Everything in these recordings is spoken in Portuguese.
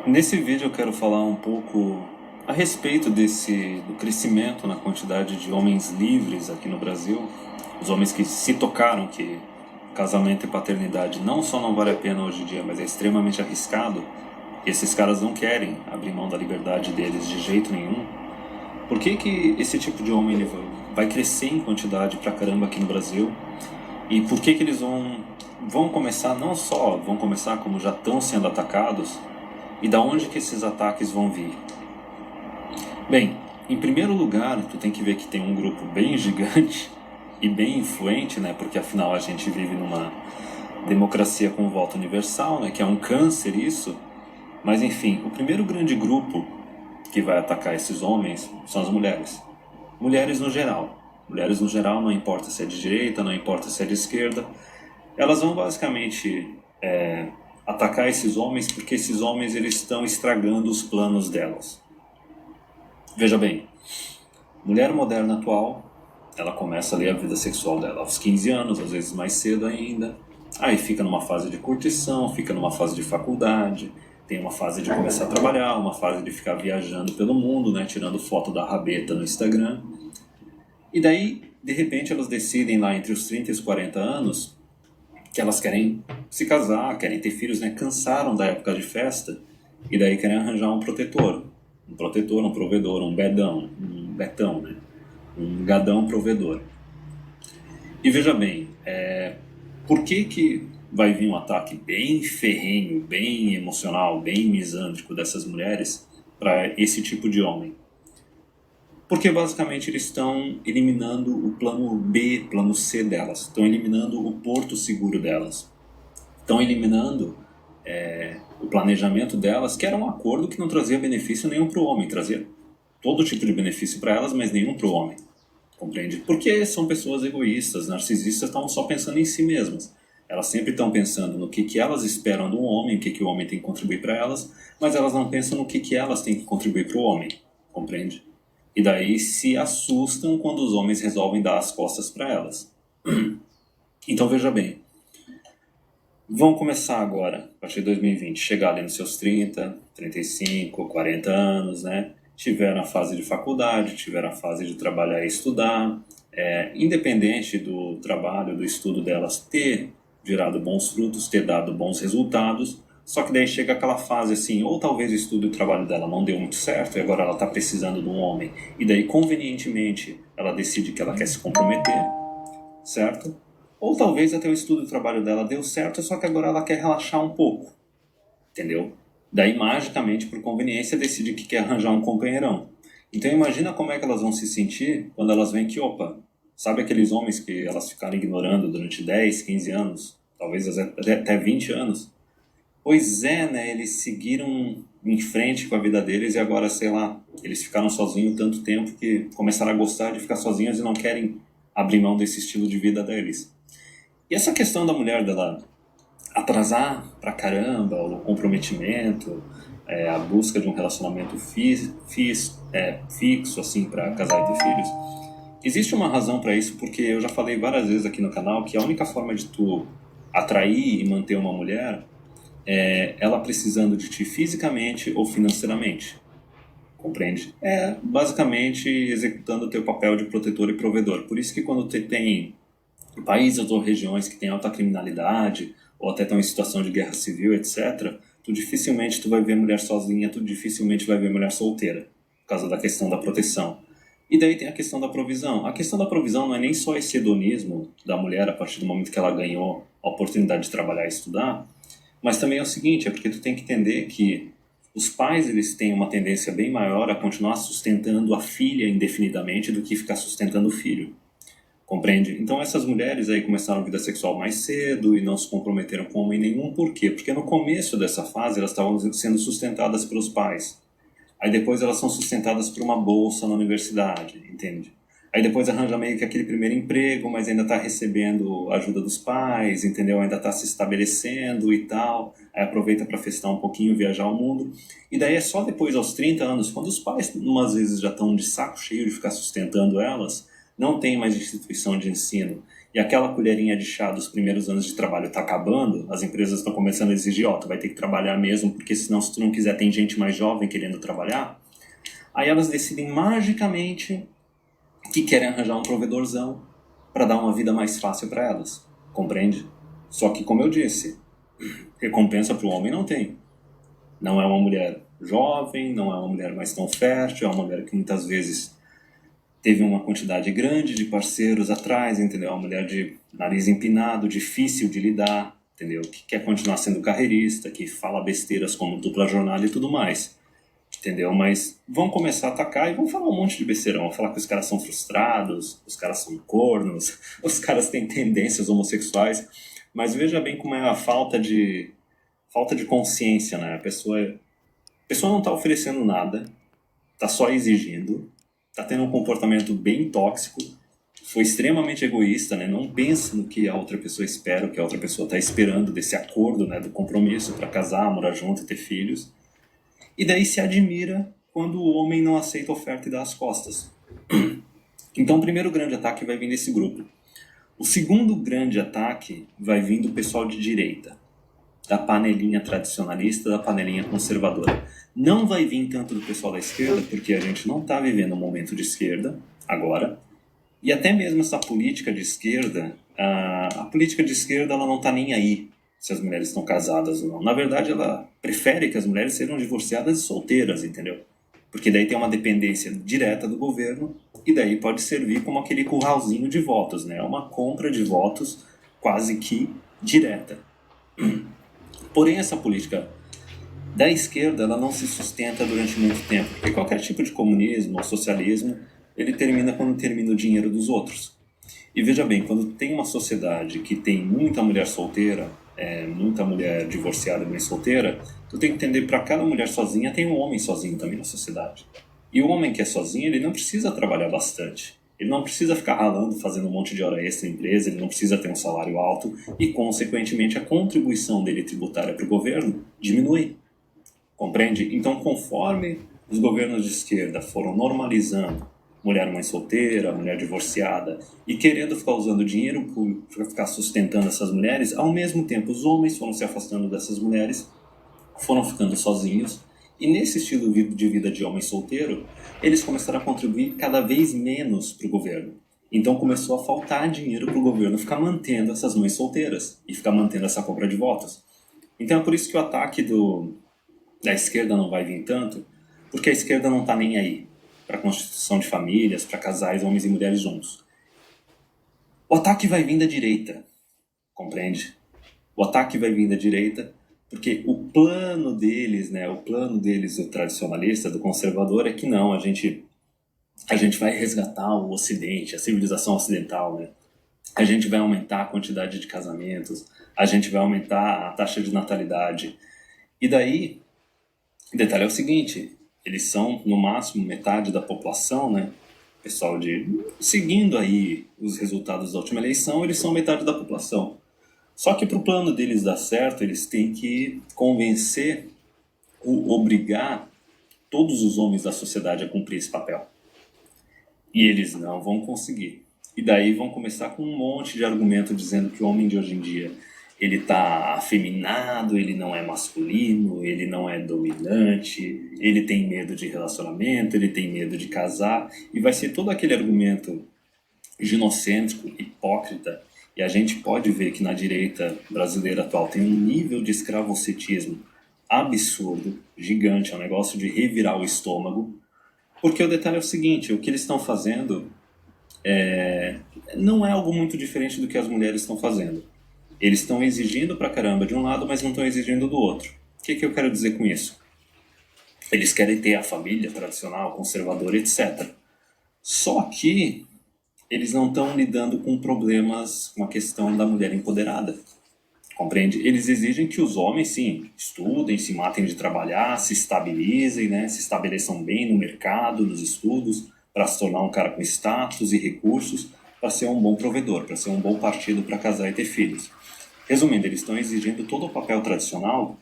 Nesse vídeo eu quero falar um pouco a respeito do crescimento na quantidade de homens livres aqui no Brasil. Os homens que se tocaram que casamento e paternidade não só não vale a pena hoje em dia, mas é extremamente arriscado. E esses caras não querem abrir mão da liberdade deles de jeito nenhum. Por que que esse tipo de homem ele vai crescer em quantidade pra caramba aqui no Brasil? E por que que eles vão começar, não só vão começar como já estão sendo atacados, e da onde que esses ataques vão vir? Bem, em primeiro lugar, tu tem que ver que tem um grupo bem gigante e bem influente, né? Porque afinal a gente vive numa democracia com voto universal, né? Que é um câncer isso. Mas enfim, o primeiro grande grupo que vai atacar esses homens são as mulheres. Mulheres no geral. Mulheres no geral, não importa se é de direita, não importa se é de esquerda. Elas vão basicamente atacar esses homens porque esses homens eles estão estragando os planos delas. Veja bem, mulher moderna atual, ela começa ali a vida sexual dela aos 15 anos, às vezes mais cedo ainda. Aí fica numa fase de curtição, fica numa fase de faculdade, tem uma fase de começar a trabalhar, uma fase de ficar viajando pelo mundo, né, tirando foto da rabeta no Instagram. E daí, de repente, elas decidem lá entre os 30 e os 40 anos que elas querem se casar, querem ter filhos, né? Cansaram da época de festa e daí querem arranjar um protetor, um provedor, um betão, né? Um gadão provedor. E veja bem, por que vai vir um ataque bem ferrenho, bem emocional, bem misândrico dessas mulheres para esse tipo de homem? Porque basicamente eles estão eliminando o plano B, plano C delas, estão eliminando o porto seguro delas, estão eliminando o planejamento delas, que era um acordo que não trazia benefício nenhum para o homem, trazia todo tipo de benefício para elas, mas nenhum para o homem, compreende? Porque são pessoas egoístas, narcisistas, estão só pensando em si mesmas. Elas sempre estão pensando no que elas esperam do homem, o que o homem tem que contribuir para elas, mas elas não pensam no que elas têm que contribuir para o homem, compreende? E daí se assustam quando os homens resolvem dar as costas para elas. Então veja bem, vão começar agora, a partir de 2020, chegar ali nos seus 30, 35, 40 anos, né? Tiveram a fase de faculdade, tiveram a fase de trabalhar e estudar. Independente do trabalho, do estudo delas ter gerado bons frutos, ter dado bons resultados, só que daí chega aquela fase assim, ou talvez o estudo e o trabalho dela não deu muito certo e agora ela está precisando de um homem, e daí convenientemente ela decide que ela quer se comprometer, certo? Ou talvez até o estudo e o trabalho dela deu certo, só que agora ela quer relaxar um pouco, entendeu? Daí magicamente, por conveniência, decide que quer arranjar um companheirão. Então imagina como é que elas vão se sentir quando elas veem que, opa, sabe aqueles homens que elas ficaram ignorando durante 10, 15 anos, talvez até 20 anos? Pois é, né? Eles seguiram em frente com a vida deles e agora, sei lá, eles ficaram sozinhos tanto tempo que começaram a gostar de ficar sozinhos e não querem abrir mão desse estilo de vida deles. E essa questão da mulher dela atrasar pra caramba o comprometimento, a busca de um relacionamento fixo, assim, pra casar e ter filhos, existe uma razão pra isso, porque eu já falei várias vezes aqui no canal que a única forma de tu atrair e manter uma mulher ela precisando de ti fisicamente ou financeiramente, compreende? Basicamente executando o teu papel de protetor e provedor. Por isso que quando tu tem países ou regiões que têm alta criminalidade ou até estão em situação de guerra civil, etc., tu dificilmente tu vai ver mulher sozinha, tu dificilmente vai ver mulher solteira, por causa da questão da proteção. E daí tem a questão da provisão. A questão da provisão não é nem só esse hedonismo da mulher a partir do momento que ela ganhou a oportunidade de trabalhar e estudar, mas também é o seguinte, é porque tu tem que entender que os pais eles têm uma tendência bem maior a continuar sustentando a filha indefinidamente do que ficar sustentando o filho. Compreende? Então essas mulheres aí começaram a vida sexual mais cedo e não se comprometeram com homem nenhum. Por quê? Porque no começo dessa fase elas estavam sendo sustentadas pelos pais. Aí depois elas são sustentadas por uma bolsa na universidade, entende? Aí depois arranja meio que aquele primeiro emprego, mas ainda está recebendo ajuda dos pais, entendeu? Ainda está se estabelecendo e tal. aí aproveita para festar um pouquinho, viajar ao mundo. E daí é só depois, aos 30 anos, quando os pais, umas vezes, já estão de saco cheio de ficar sustentando elas, não tem mais instituição de ensino, e aquela colherinha de chá dos primeiros anos de trabalho está acabando, as empresas estão começando a exigir, ó, tu vai ter que trabalhar mesmo, porque senão se tu não quiser tem gente mais jovem querendo trabalhar. Aí elas decidem magicamente que querem arranjar um provedorzão para dar uma vida mais fácil para elas, compreende? Só que, como eu disse, recompensa para o homem não tem. Não é uma mulher jovem, não é uma mulher mais tão fértil, é uma mulher que muitas vezes teve uma quantidade grande de parceiros atrás, entendeu? É uma mulher de nariz empinado, difícil de lidar, entendeu? Que quer continuar sendo carreirista, que fala besteiras como dupla jornada e tudo mais, entendeu? Mas vão começar a atacar e vão falar um monte de besteirão, vão falar que os caras são frustrados, os caras são cornos, os caras têm tendências homossexuais, mas veja bem como é a falta de consciência, né? A pessoa não está oferecendo nada, está só exigindo, está tendo um comportamento bem tóxico, foi extremamente egoísta, né? Não pensa no que a outra pessoa espera, o que a outra pessoa está esperando desse acordo, né? Do compromisso para casar, morar junto e ter filhos. E daí se admira quando o homem não aceita a oferta e dá as costas. Então o primeiro grande ataque vai vir desse grupo. O segundo grande ataque vai vir do pessoal de direita, da panelinha tradicionalista, da panelinha conservadora. Não vai vir tanto do pessoal da esquerda, porque a gente não está vivendo um momento de esquerda agora. E até mesmo essa política de esquerda, a política de esquerda ela não está nem aí se as mulheres estão casadas ou não. Na verdade, ela prefere que as mulheres sejam divorciadas e solteiras, entendeu? Porque daí tem uma dependência direta do governo e daí pode servir como aquele curralzinho de votos, né? É uma compra de votos quase que direta. Porém, essa política da esquerda ela não se sustenta durante muito tempo, porque qualquer tipo de comunismo ou socialismo ele termina quando termina o dinheiro dos outros. E veja bem, quando tem uma sociedade que tem muita mulher solteira, muita mulher divorciada e mãe solteira, tu tem que entender, para cada mulher sozinha tem um homem sozinho também na sociedade. E o homem que é sozinho, ele não precisa trabalhar bastante. Ele não precisa ficar ralando, fazendo um monte de hora extra na empresa, ele não precisa ter um salário alto e, consequentemente, a contribuição dele tributária para o governo diminui. Compreende? Então, conforme os governos de esquerda foram normalizando mulher mãe solteira, mulher divorciada e querendo ficar usando dinheiro público para ficar sustentando essas mulheres, ao mesmo tempo os homens foram se afastando dessas mulheres, foram ficando sozinhos e nesse estilo de vida de homem solteiro, eles começaram a contribuir cada vez menos para o governo. Então começou a faltar dinheiro para o governo ficar mantendo essas mães solteiras e ficar mantendo essa compra de votos. Então é por isso que o ataque da esquerda não vai vir tanto, porque a esquerda não está nem aí para a constituição de famílias, para casais, homens e mulheres juntos. O ataque vai vir da direita, compreende? O ataque vai vir da direita porque o plano deles, né, o tradicionalista, do conservador, é que não, a gente vai resgatar o Ocidente, a civilização ocidental, né? A gente vai aumentar a quantidade de casamentos, a gente vai aumentar a taxa de natalidade. E daí, o detalhe é o seguinte, eles são, no máximo, metade da população, né? Pessoal seguindo aí os resultados da última eleição, eles são metade da população. Só que para o plano deles dar certo, eles têm que convencer, obrigar todos os homens da sociedade a cumprir esse papel. E eles não vão conseguir. E daí vão começar com um monte de argumento dizendo que o homem de hoje em dia ele está afeminado, ele não é masculino, ele não é dominante, ele tem medo de relacionamento, ele tem medo de casar. E vai ser todo aquele argumento ginocêntrico, hipócrita. E a gente pode ver que na direita brasileira atual tem um nível de escravocetismo absurdo, gigante, é um negócio de revirar o estômago. Porque o detalhe é o seguinte, o que eles estão fazendo não é algo muito diferente do que as mulheres estão fazendo. Eles estão exigindo pra caramba de um lado, mas não estão exigindo do outro. O que eu quero dizer com isso? Eles querem ter a família tradicional, conservadora, etc. Só que eles não estão lidando com problemas, com a questão da mulher empoderada. Compreende? Eles exigem que os homens, sim, estudem, se matem de trabalhar, se estabilizem, né? Se estabeleçam bem no mercado, nos estudos, para se tornar um cara com status e recursos, para ser um bom provedor, para ser um bom partido para casar e ter filhos. Resumindo, eles estão exigindo todo o papel tradicional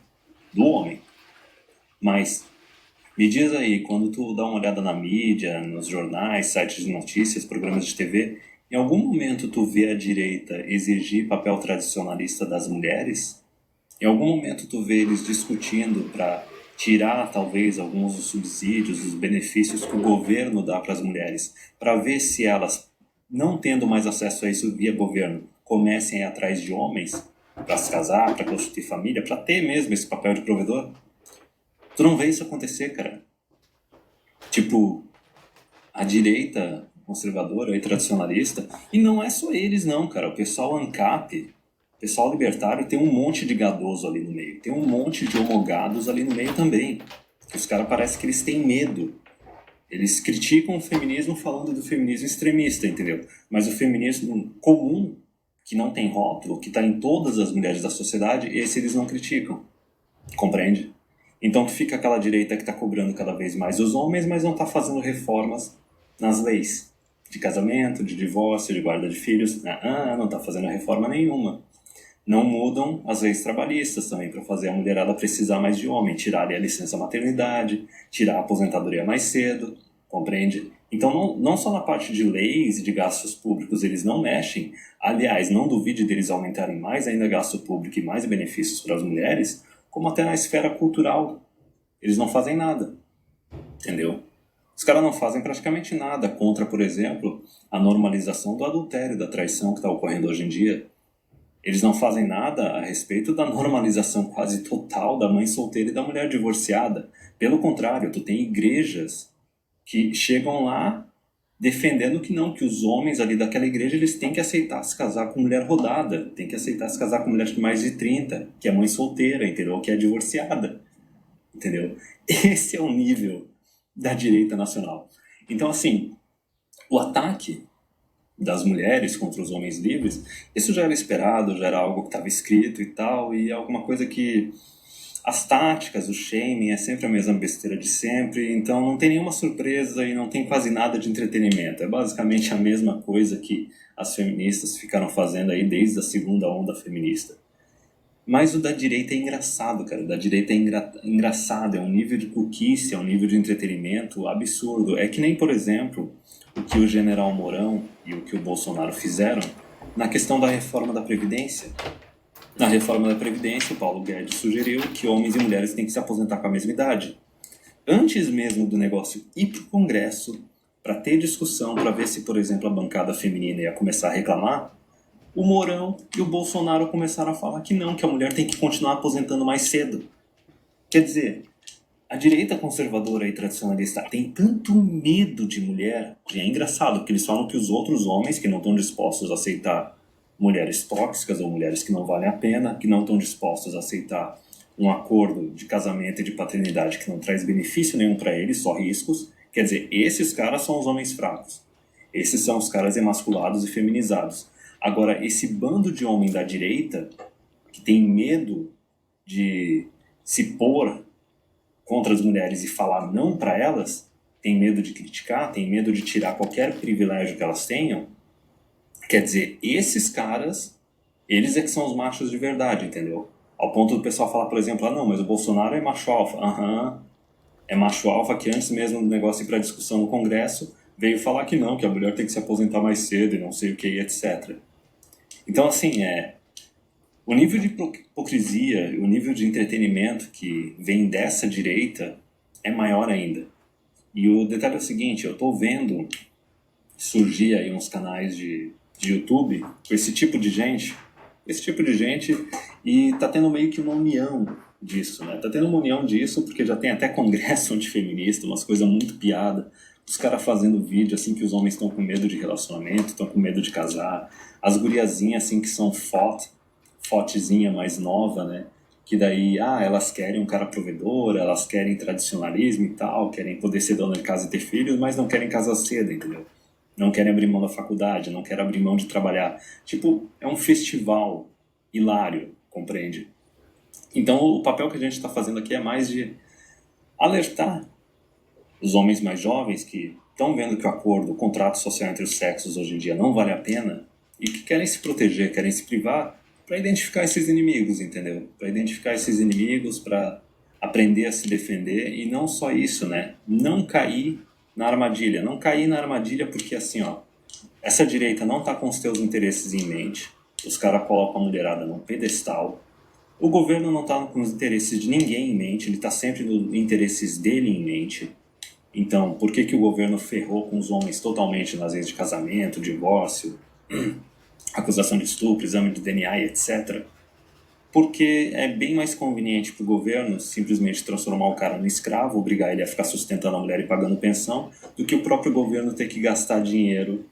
do homem. Mas me diz aí, quando tu dá uma olhada na mídia, nos jornais, sites de notícias, programas de TV, em algum momento tu vê a direita exigir papel tradicionalista das mulheres? Em algum momento tu vê eles discutindo para tirar talvez alguns dos subsídios, os benefícios que o governo dá para as mulheres, para ver se elas, não tendo mais acesso a isso via governo, comecem a ir atrás de homens para se casar, para constituir família, para ter mesmo esse papel de provedor? Tu não vê isso acontecer, cara. Tipo, a direita conservadora e tradicionalista, e não é só eles não, cara. O pessoal ANCAP, o pessoal libertário, tem um monte de gadoso ali no meio. Tem um monte de homogados ali no meio também. Que os caras parecem que eles têm medo. Eles criticam o feminismo falando do feminismo extremista, entendeu? Mas o feminismo comum, que não tem rótulo, que está em todas as mulheres da sociedade, esse eles não criticam. Compreende? Então fica aquela direita que está cobrando cada vez mais os homens, mas não está fazendo reformas nas leis de casamento, de divórcio, de guarda de filhos. Não está fazendo reforma nenhuma. Não mudam as leis trabalhistas também para fazer a mulherada precisar mais de homem, tirar a licença maternidade, tirar a aposentadoria mais cedo, compreende? Então não só na parte de leis e de gastos públicos eles não mexem, aliás, não duvide deles aumentarem mais ainda gasto público e mais benefícios para as mulheres, como até na esfera cultural. Eles não fazem nada, entendeu? Os caras não fazem praticamente nada contra, por exemplo, a normalização do adultério, da traição que está ocorrendo hoje em dia. Eles não fazem nada a respeito da normalização quase total da mãe solteira e da mulher divorciada. Pelo contrário, tu tem igrejas que chegam lá defendendo que não, que os homens ali daquela igreja eles têm que aceitar se casar com mulher rodada, têm que aceitar se casar com mulher de mais de 30, que é mãe solteira, entendeu? Que é divorciada, entendeu? Esse é o nível da direita nacional. Então, assim, o ataque das mulheres contra os homens livres, isso já era esperado, já era algo que estava escrito e tal, e é alguma coisa que as táticas, o shaming é sempre a mesma besteira de sempre, então não tem nenhuma surpresa e não tem quase nada de entretenimento. É basicamente a mesma coisa que as feministas ficaram fazendo aí desde a segunda onda feminista. Mas o da direita é engraçado, cara. O da direita é engraçado, é um nível de cookice, é um nível de entretenimento absurdo. É que nem, por exemplo, o que o general Mourão e o que o Bolsonaro fizeram na questão da reforma da Previdência. Na reforma da Previdência, o Paulo Guedes sugeriu que homens e mulheres têm que se aposentar com a mesma idade. Antes mesmo do negócio ir para o Congresso, para ter discussão, para ver se, por exemplo, a bancada feminina ia começar a reclamar, o Mourão e o Bolsonaro começaram a falar que não, que a mulher tem que continuar aposentando mais cedo. Quer dizer, a direita conservadora e tradicionalista tem tanto medo de mulher, que é engraçado, porque eles falam que os outros homens que não estão dispostos a aceitar mulheres tóxicas ou mulheres que não valem a pena, que não estão dispostos a aceitar um acordo de casamento e de paternidade que não traz benefício nenhum para eles, só riscos. Quer dizer, esses caras são os homens fracos. Esses são os caras emasculados e feminizados. Agora, esse bando de homem da direita, que tem medo de se pôr contra as mulheres e falar não para elas, tem medo de criticar, tem medo de tirar qualquer privilégio que elas tenham, quer dizer, esses caras, eles é que são os machos de verdade, entendeu? Ao ponto do pessoal falar, por exemplo, não, mas o Bolsonaro é macho alfa. É macho alfa que antes mesmo do negócio ir para discussão no Congresso, veio falar que não, que a mulher tem que se aposentar mais cedo e não sei o que, etc. Então, assim, o nível de hipocrisia, o nível de entretenimento que vem dessa direita é maior ainda. E o detalhe é o seguinte, eu estou vendo surgir aí uns canais de YouTube com esse tipo de gente, e tá tendo meio que uma união disso, né? Tá tendo uma união disso porque já tem até congresso antifeminista, umas coisas muito piada, os caras fazendo vídeo assim que os homens estão com medo de relacionamento, estão com medo de casar, as guriazinhas assim que são fotezinha mais nova, né? Que daí, elas querem um cara provedor, elas querem tradicionalismo e tal, querem poder ser dona de casa e ter filhos, mas não querem casar cedo, entendeu? Não querem abrir mão da faculdade, não querem abrir mão de trabalhar. Tipo, é um festival hilário, compreende? Então, o papel que a gente está fazendo aqui é mais de alertar os homens mais jovens que estão vendo que o acordo, o contrato social entre os sexos hoje em dia não vale a pena e que querem se proteger, querem se privar para identificar esses inimigos, entendeu? Para identificar esses inimigos, para aprender a se defender e não só isso, né? Não cair na armadilha. Não cair na armadilha porque assim, ó, essa direita não tá com os teus interesses em mente. Os caras colocam a mulherada num pedestal. O governo não tá com os interesses de ninguém em mente, ele tá sempre nos interesses dele em mente. Então, por que que o governo ferrou com os homens totalmente nas leis de casamento, divórcio, acusação de estupro, exame de DNA e etc? Porque é bem mais conveniente para o governo simplesmente transformar o cara no escravo, obrigar ele a ficar sustentando a mulher e pagando pensão, do que o próprio governo ter que gastar dinheiro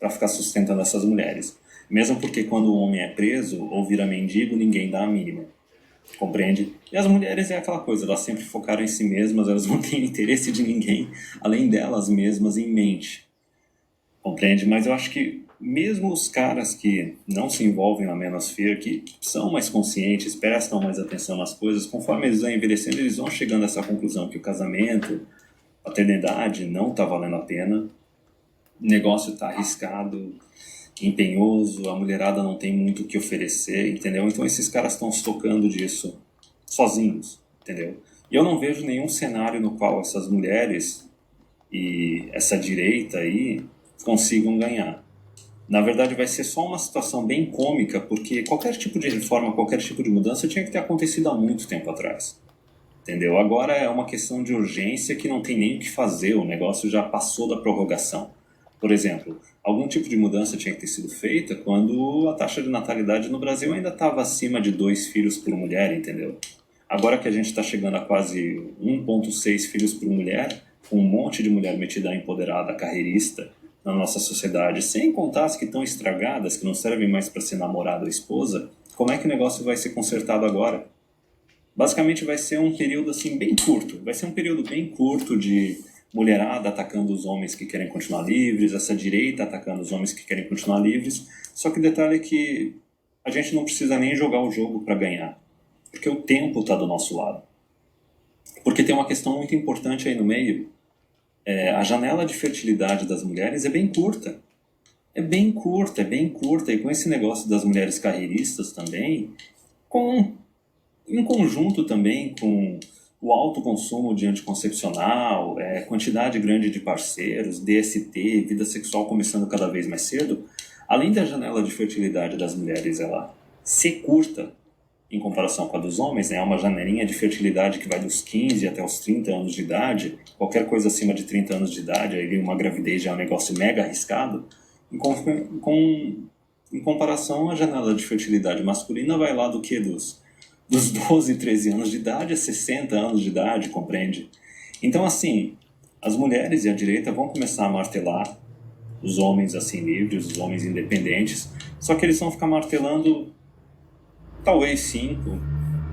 para ficar sustentando essas mulheres. Mesmo porque quando o homem é preso ou vira mendigo, ninguém dá a mínima. Compreende? E as mulheres é aquela coisa, elas sempre focaram em si mesmas, elas não têm interesse de ninguém além delas mesmas em mente. Compreende? Mas eu acho que mesmo os caras que não se envolvem na manosphere, que são mais conscientes, prestam mais atenção nas coisas, conforme eles vão envelhecendo, eles vão chegando a essa conclusão que o casamento, a paternidade não está valendo a pena, o negócio está arriscado, empenhoso, a mulherada não tem muito o que oferecer, entendeu? Então esses caras estão se tocando disso sozinhos, entendeu? E eu não vejo nenhum cenário no qual essas mulheres e essa direita aí consigam ganhar. Na verdade vai ser só uma situação bem cômica, porque qualquer tipo de reforma, qualquer tipo de mudança tinha que ter acontecido há muito tempo atrás. Entendeu? Agora é uma questão de urgência que não tem nem o que fazer, o negócio já passou da prorrogação. Por exemplo, algum tipo de mudança tinha que ter sido feita quando a taxa de natalidade no Brasil ainda estava acima de 2 filhos por mulher, entendeu? Agora que a gente está chegando a quase 1,6 filhos por mulher, com um monte de mulher metida empoderada, carreirista na nossa sociedade, sem contar as que estão estragadas, que não servem mais para ser namorada ou esposa, como é que o negócio vai ser consertado agora? Basicamente vai ser um período assim bem curto, vai ser um período bem curto de mulherada atacando os homens que querem continuar livres, essa direita atacando os homens que querem continuar livres, só que o detalhe é que a gente não precisa nem jogar o jogo para ganhar, porque o tempo está do nosso lado. Porque tem uma questão muito importante aí no meio, a janela de fertilidade das mulheres é bem curta. É bem curta, é bem curta, e com esse negócio das mulheres carreiristas também, com em conjunto também com o alto consumo de anticoncepcional, quantidade grande de parceiros, DST, vida sexual começando cada vez mais cedo, além da janela de fertilidade das mulheres ela ser curta em comparação com a dos homens, né? É uma janelinha de fertilidade que vai dos 15 até os 30 anos de idade, qualquer coisa acima de 30 anos de idade, aí uma gravidez já é um negócio mega arriscado, em comparação a janela de fertilidade masculina vai lá do que dos 12, 13 anos de idade a 60 anos de idade, compreende? Então, assim, as mulheres e a direita vão começar a martelar os homens assim livres, os homens independentes, só que eles vão ficar martelando talvez 5,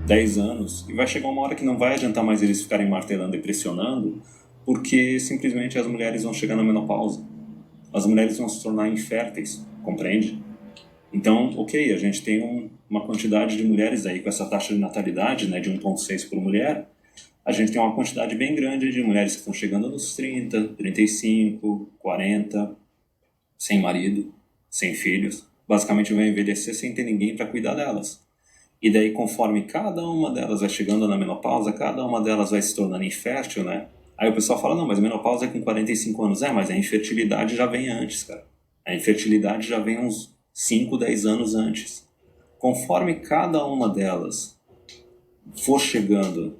10 anos, e vai chegar uma hora que não vai adiantar mais eles ficarem martelando e pressionando, porque simplesmente as mulheres vão chegar na menopausa. As mulheres vão se tornar inférteis, compreende? Então, ok, a gente tem uma quantidade de mulheres aí com essa taxa de natalidade, né, de 1,6 por mulher. A gente tem uma quantidade bem grande de mulheres que estão chegando nos 30, 35, 40, sem marido, sem filhos. Basicamente vai envelhecer sem ter ninguém para cuidar delas. E daí, conforme cada uma delas vai chegando na menopausa, cada uma delas vai se tornando infértil, né? Aí o pessoal fala, não, mas a menopausa é com 45 anos. Mas a infertilidade já vem antes, cara. A infertilidade já vem uns 5, 10 anos antes. Conforme cada uma delas for chegando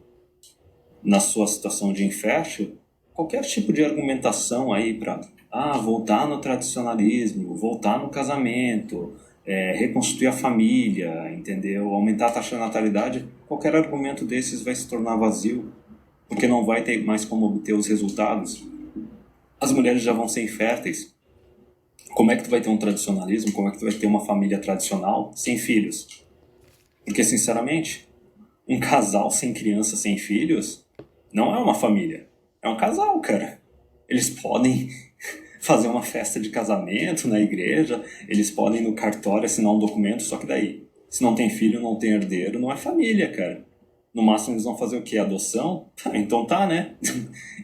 na sua situação de infértil, qualquer tipo de argumentação aí para voltar no tradicionalismo, voltar no casamento, reconstruir a família, entendeu? Aumentar a taxa de natalidade, qualquer argumento desses vai se tornar vazio, porque não vai ter mais como obter os resultados. As mulheres já vão ser inférteis. Como é que tu vai ter um tradicionalismo? Como é que tu vai ter uma família tradicional sem filhos? Porque, sinceramente, um casal sem criança, sem filhos, não é uma família. É um casal, cara. Eles podem fazer uma festa de casamento na igreja, eles podem ir no cartório assinar um documento, só que daí, se não tem filho, não tem herdeiro, não é família, cara. No máximo eles vão fazer o quê? Adoção? Então tá, né?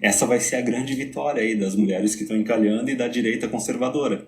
Essa vai ser a grande vitória aí das mulheres que estão encalhando e da direita conservadora.